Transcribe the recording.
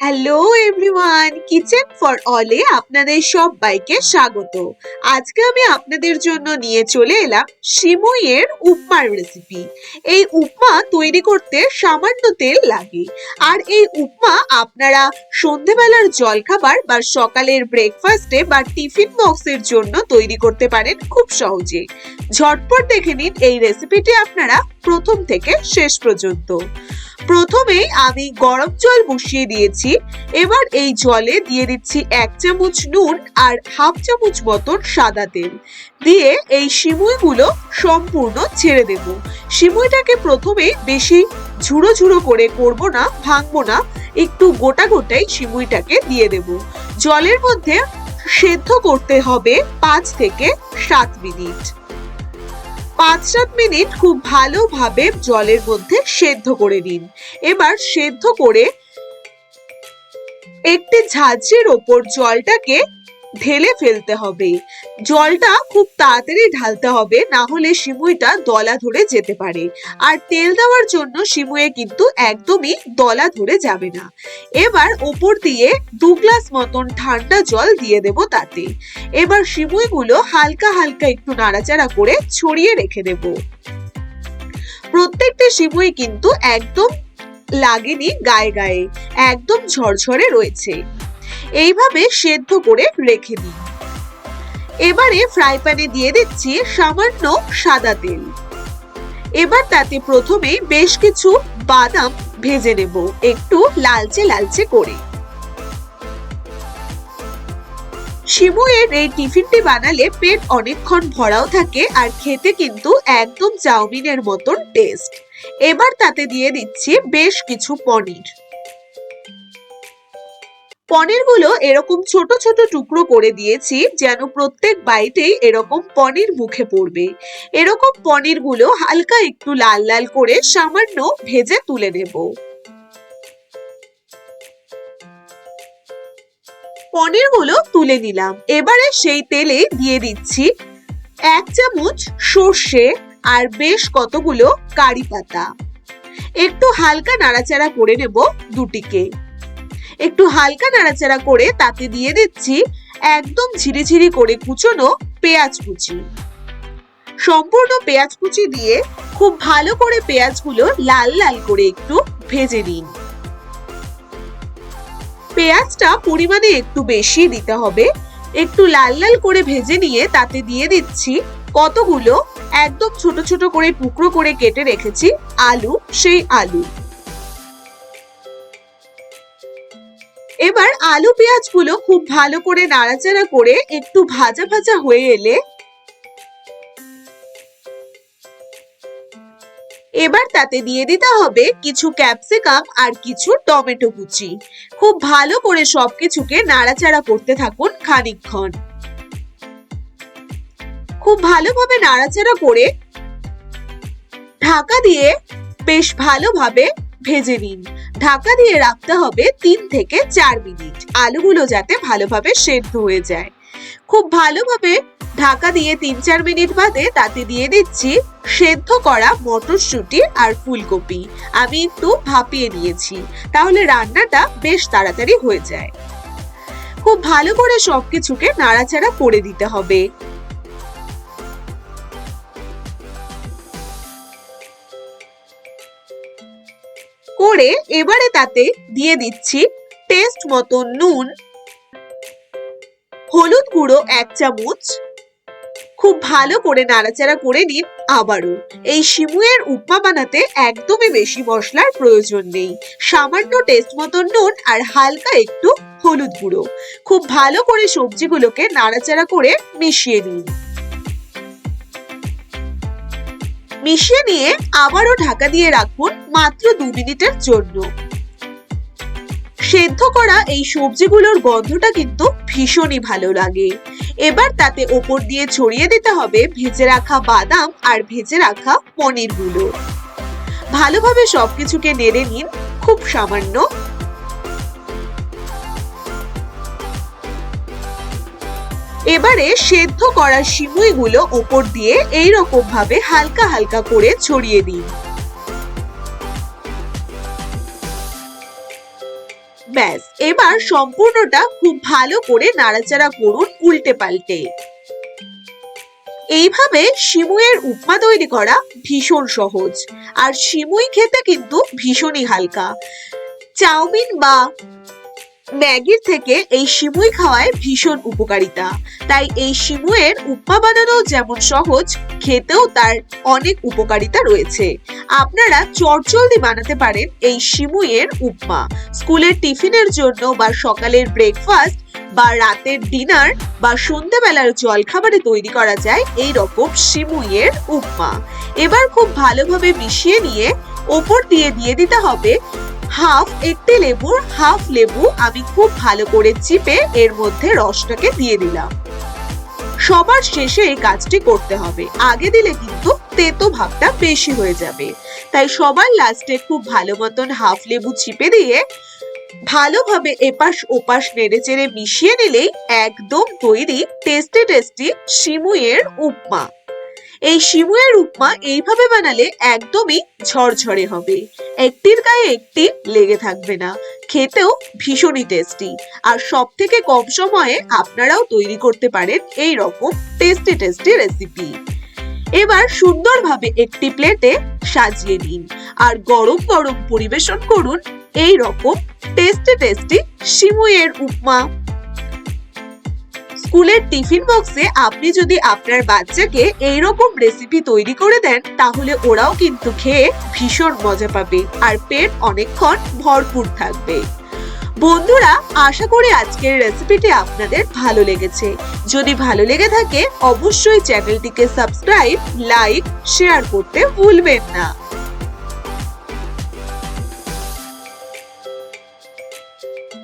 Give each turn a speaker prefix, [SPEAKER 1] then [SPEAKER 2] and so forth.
[SPEAKER 1] Hello everyone, kitchen for অলে আপনাদের সবাইকে স্বাগত। আজকে আমি আপনাদের জন্য নিয়ে চলে এলাম সিমুইয়ের উপমার রেসিপি। এই উপমা তৈরি করতে সামান্য তেল লাগে, আর এই উপমা আপনারা সন্ধেবেলার জলখাবার বা সকালের ব্রেকফাস্টে বা টিফিন বক্সের জন্য তৈরি করতে পারেন খুব সহজে। ঝটপট দেখে নিন এই রেসিপিটি আপনারা প্রথম থেকে শেষ পর্যন্ত। প্রথমেই আমি গরম জল বসিয়ে দিয়েছি। এবার এই জলে দিয়ে দিচ্ছি 1 চামচ নুন আর হাফ চামচ মতন সাদা তেল দিয়ে এই সিমুইগুলো সম্পূর্ণ ছেড়ে দেব। সিমুইটাকে প্রথমে বেশি ঝুড়ো ঝুড়ো করে করব না, ভাঙবো না, একটু গোটা গোটাই সিমুইটাকে দিয়ে দেব। জলের মধ্যে সেদ্ধ করতে হবে 5 থেকে 7 মিনিট। 5-7 মিনিট খুব ভালোভাবে জলের মধ্যে সেদ্ধ করে নিন। এবার সেদ্ধ করে একটি ঝাঁঝরির ওপর জলটাকে ঢেলে ফেলতে হবে। জলটা খুব তাড়াতাড়ি ঢালতে হবে, না হলে সিমুইটা দলা ধরে যেতে পারে। আর তেল দেওয়ার জন্য সিমুইয়ে কিন্তু একদমই দলা ধরে যাবে না। এবার ওপর দিয়ে 2 গ্লাস মতন ঠান্ডা জল দিয়ে দেব তাতে। এবার সিমুইগুলো হালকা হালকা একটু নাড়াচাড়া করে ছড়িয়ে রেখে দেব। প্রত্যেকটা সিমুই কিন্তু একদম লাগেনি গায়ে গায়ে, একদম ঝরঝরে রয়েছে। এইভাবে সেদ্ধ করে রেখে দিন। এবারে ফ্রাই প্যানে দিয়ে দিচ্ছি সামান্য সাদা তেল। এবার তাতে প্রথমে বেশ কিছু বাদাম ভেজে নেব, একটু লালচে লালচে করে। সিমুইয়ের এই টিফিনটি বানালে পেট অনেকক্ষণ ভরাও থাকে, আর খেতে কিন্তু একদম চাউমিনের মতন টেস্ট। এবার তাতে দিয়ে দিচ্ছি বেশ কিছু পনির। পনিরগুলো এরকম ছোট ছোট টুকরো করে দিয়েছি, যেন প্রত্যেক বাইটেই এরকম পনির মুখে পড়বে। এরকম পনিরগুলো হালকা একটু লাল লাল করে সামান্য ভেজে তুলে নেব। পনিরগুলো তুলে নিলাম। এবারে সেই তেলে দিয়ে দিচ্ছি 1 চামচ সর্ষে আর বেশ কতগুলো কারি পাতা। একটু হালকা নাড়াচাড়া করে নেব দুটিকে। একটু হালকা নাড়াচাড়া করে তাতে দিয়ে দিচ্ছি একদম ঝিরিঝিরি করে কুচোনো পেঁয়াজ কুচি। সম্পূর্ণ পেঁয়াজ কুচি দিয়ে খুব ভালো করে পেঁয়াজগুলো লাল লাল করে একটু ভেজে নিন। পেঁয়াজটা পরিমাণে একটু বেশি দিতে হবে। একটু লাল লাল করে ভেজে নিয়ে তাতে দিয়ে দিচ্ছি কতগুলো একদম ছোট ছোট করে টুকরো করে কেটে রেখেছি আলু, সেই আলু। এবার আলু পেঁয়াজগুলো খুব ভালো করে নাড়াচাড়া করে একটু ভাজা ভাজা হয়ে এলে এবার তাতে দিয়ে দিতে হবে কিছু ক্যাপসিকাম আর কিছু টমেটো কুচি। খুব ভালো করে সবকিছুকে নাড়াচাড়া করতে থাকুন খানিকক্ষণ। খুব ভালোভাবে নাড়াচাড়া করে ঢাকা দিয়ে বেশ ভালোভাবে ভেজে নিন। ঢাকা দিয়ে রাখতে হবে 3 থেকে 4 মিনিট, আলুগুলো যাতে ভালোভাবে সেদ্ধ হয়ে যায়। খুব ভালোভাবে ঢাকা দিয়ে 3-4 মিনিট বাদে তাতে দিয়ে দিচ্ছি সেদ্ধ করা মটরশুঁটি আর ফুলকপি। আমি একটু ভাপিয়ে নিয়েছি, তাহলে রান্নাটা বেশ তাড়াতাড়ি হয়ে যায়। খুব ভালো করে সবকিছুকে নাড়াচাড়া করে দিতে হবে। করে এবারে তাতে দিয়ে দিচ্ছি টেস্ট মতো নুন, হলুদ গুঁড়ো 1 চামচ। খুব ভালো করে নাড়াচাড়া করে নিন আবারও। এই সিমুইয়ের উপমা বানাতে একদমই বেশি মশলার প্রয়োজন নেই। সামান্য টেস্ট মতো নুন আর হালকা একটু হলুদ গুঁড়ো। খুব ভালো করে সবজিগুলোকে নাড়াচাড়া করে মিশিয়ে নিন। মিশিয়ে নিয়ে আবারও ঢাকা দিয়ে রাখুন মাত্র 2 মিনিটের জন্য। সেদ্ধ করা এই সবজিগুলোর গন্ধটা কিন্তু ভীষণই ভালো লাগে। এবার তাতে ওপর দিয়ে ছড়িয়ে দিতে হবে ভেজে রাখা বাদাম আর ভেজে রাখা পনিরগুলো। ভালোভাবে সবকিছুকে নেড়ে নিন খুব সামান্য। এবারে সেদ্ধ করা সিমুইগুলো ওপর দিয়ে এইরকম ভাবে হালকা হালকা করে ছড়িয়ে দিন। ব্যাস, এবার সম্পূর্ণটা খুব ভালো করে নাড়াচাড়া করুন উল্টে পাল্টে। এইভাবে সিমুইয়ের উপমা তৈরি করা ভীষণ সহজ, আর সিমুই খেতে কিন্তু ভীষণই হালকা। চাউমিন বা ম্যাগির থেকে এই সিমুই খাওয়ায় ভীষণ উপকারিতা। তাই এই সিমুইয়ের উপমা বানানো যেমন সহজ, খেতেও তার অনেক উপকারিতা রয়েছে। আপনারা চটজলদি বানাতে পারেন এই সিমুইয়ের উপমা। স্কুলের টিফিনের জন্য বা সকালের ব্রেকফাস্ট বা রাতের ডিনার বা সন্ধ্যাবেলার জলখাবারে তৈরি করা যায় এই রকম সিমুইয়ের উপমা। এবার খুব ভালোভাবে মিশিয়ে নিয়ে ওপর দিয়ে দিতে হবে একটি লেবুর হাফ লেবু। আমি খুব ভালো করে চিপে এর মধ্যে রসটাকে দিয়ে দিলাম। সবার শেষে এই কাজটি করতে হবে, আগে দিলে কিন্তু তেতো ভাবটা বেশি হয়ে যাবে। তাই সবার লাস্টে খুব ভালো মতন হাফ লেবু চিপে দিয়ে ভালোভাবে এপাশ ওপাশ নেড়েচেড়ে মিশিয়ে নিলেই একদম তৈরি টেস্টি টেস্টি সিমুইয়ের উপমা। এই সিমুইয়ের উপমা এইভাবে বানালে একদমই ঝরঝরে হবে, একটির গায়ে একটি লেগে থাকবে না, খেতেও ভীষণই টেস্টি। আর সব থেকে কম সময়ে আপনারাও তৈরি করতে পারেন এই রকম টেস্টি টেস্টি রেসিপি। এবার সুন্দরভাবে একটি প্লেটে সাজিয়ে নিন আর গরম গরম পরিবেশন করুন এই রকম টেস্টি টেস্টি সিমুইয়ের উপমা। স্কুলের টিফিন বক্সে আপনি যদি আপনার বাচ্চাকে এইরকম রেসিপি তৈরি করে দেন, তাহলে ওরাও কিন্তু খেয়ে ভীষণ মজা পাবে আর পেট অনেকক্ষণ ভরপুর থাকবে। বন্ধুরা, আশা করি আজকের রেসিপিটি আপনাদের ভালো লেগেছে। যদি ভালো লেগে থাকে অবশ্যই চ্যানেলটিকে সাবস্ক্রাইব, লাইক, শেয়ার করতে ভুলবেন না।